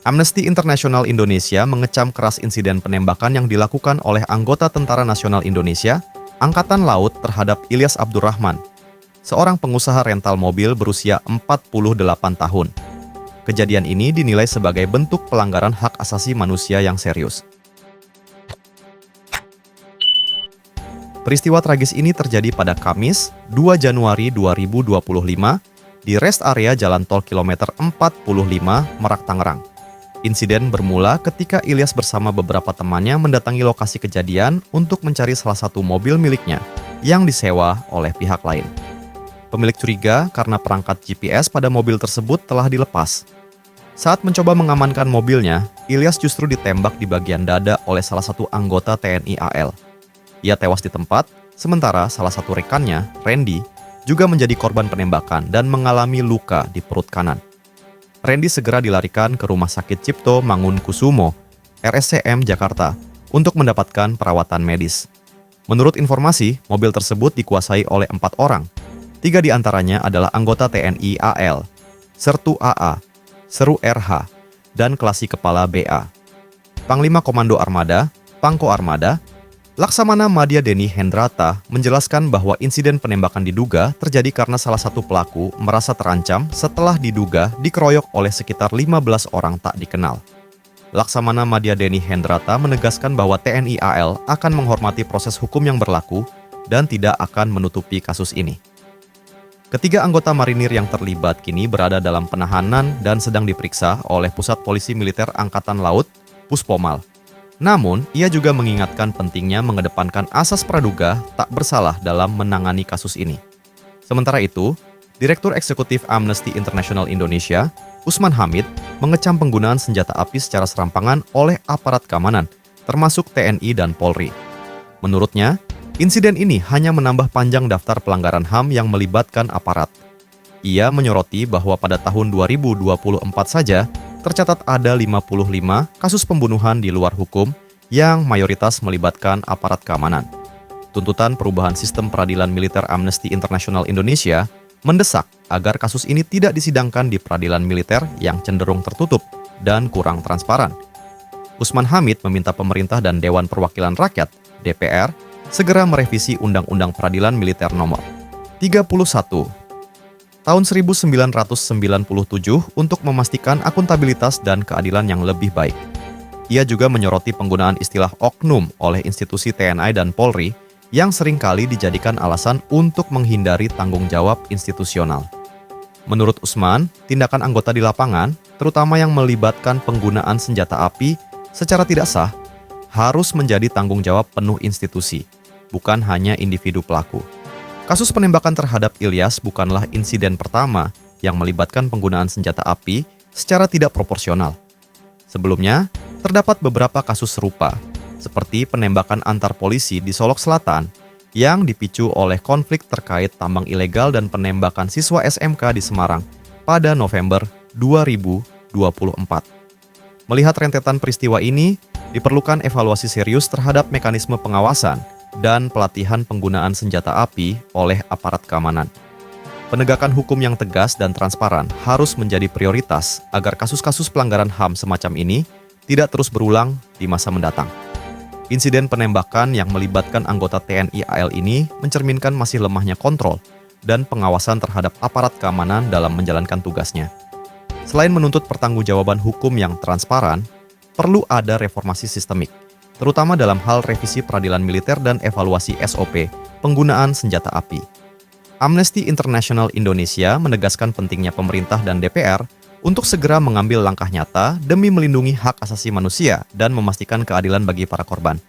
Amnesty International Indonesia mengecam keras insiden penembakan yang dilakukan oleh anggota Tentara Nasional Indonesia, Angkatan Laut terhadap Ilyas Abdurrahman, seorang pengusaha rental mobil berusia 48 tahun. Kejadian ini dinilai sebagai bentuk pelanggaran hak asasi manusia yang serius. Peristiwa tragis ini terjadi pada Kamis, 2 Januari 2025 di rest area Jalan Tol Kilometer 45 Merak Tangerang. Insiden bermula ketika Ilyas bersama beberapa temannya mendatangi lokasi kejadian untuk mencari salah satu mobil miliknya yang disewa oleh pihak lain. Pemilik curiga karena perangkat GPS pada mobil tersebut telah dilepas. Saat mencoba mengamankan mobilnya, Ilyas justru ditembak di bagian dada oleh salah satu anggota TNI AL. Ia tewas di tempat, sementara salah satu rekannya, Randy, juga menjadi korban penembakan dan mengalami luka di perut kanan. Randy segera dilarikan ke Rumah Sakit Cipto Mangunkusumo, RSCM Jakarta, untuk mendapatkan perawatan medis. Menurut informasi, mobil tersebut dikuasai oleh 4 orang. 3 diantaranya adalah anggota TNI AL, Sertu AA, Seru RH, dan Klasi Kepala BA. Panglima Komando Armada, Pangko Armada, Laksamana Madya Deni Hendrata menjelaskan bahwa insiden penembakan diduga terjadi karena salah satu pelaku merasa terancam setelah diduga dikeroyok oleh sekitar 15 orang tak dikenal. Laksamana Madya Deni Hendrata menegaskan bahwa TNI AL akan menghormati proses hukum yang berlaku dan tidak akan menutupi kasus ini. Ketiga anggota marinir yang terlibat kini berada dalam penahanan dan sedang diperiksa oleh Pusat Polisi Militer Angkatan Laut, Puspomal. Namun, ia juga mengingatkan pentingnya mengedepankan asas praduga tak bersalah dalam menangani kasus ini. Sementara itu, Direktur Eksekutif Amnesty International Indonesia, Usman Hamid, mengecam penggunaan senjata api secara serampangan oleh aparat keamanan, termasuk TNI dan Polri. Menurutnya, insiden ini hanya menambah panjang daftar pelanggaran HAM yang melibatkan aparat. Ia menyoroti bahwa pada tahun 2024 saja, tercatat ada 55 kasus pembunuhan di luar hukum yang mayoritas melibatkan aparat keamanan. Tuntutan perubahan sistem peradilan militer Amnesty International Indonesia mendesak agar kasus ini tidak disidangkan di peradilan militer yang cenderung tertutup dan kurang transparan. Usman Hamid meminta pemerintah dan Dewan Perwakilan Rakyat, DPR, segera merevisi Undang-Undang Peradilan Militer Nomor 31 Tahun 1997 untuk memastikan akuntabilitas dan keadilan yang lebih baik. Ia juga menyoroti penggunaan istilah oknum oleh institusi TNI dan Polri yang seringkali dijadikan alasan untuk menghindari tanggung jawab institusional. Menurut Usman, tindakan anggota di lapangan, terutama yang melibatkan penggunaan senjata api secara tidak sah, harus menjadi tanggung jawab penuh institusi, bukan hanya individu pelaku. Kasus penembakan terhadap Ilyas bukanlah insiden pertama yang melibatkan penggunaan senjata api secara tidak proporsional. Sebelumnya, terdapat beberapa kasus serupa, seperti penembakan antar polisi di Solok Selatan yang dipicu oleh konflik terkait tambang ilegal dan penembakan siswa SMK di Semarang pada November 2024. Melihat rentetan peristiwa ini, diperlukan evaluasi serius terhadap mekanisme pengawasan dan pelatihan penggunaan senjata api oleh aparat keamanan. Penegakan hukum yang tegas dan transparan harus menjadi prioritas agar kasus-kasus pelanggaran HAM semacam ini tidak terus berulang di masa mendatang. Insiden penembakan yang melibatkan anggota TNI AL ini mencerminkan masih lemahnya kontrol dan pengawasan terhadap aparat keamanan dalam menjalankan tugasnya. Selain menuntut pertanggungjawaban hukum yang transparan, perlu ada reformasi sistemik, terutama dalam hal revisi peradilan militer dan evaluasi SOP penggunaan senjata api. Amnesty International Indonesia menegaskan pentingnya pemerintah dan DPR untuk segera mengambil langkah nyata demi melindungi hak asasi manusia dan memastikan keadilan bagi para korban.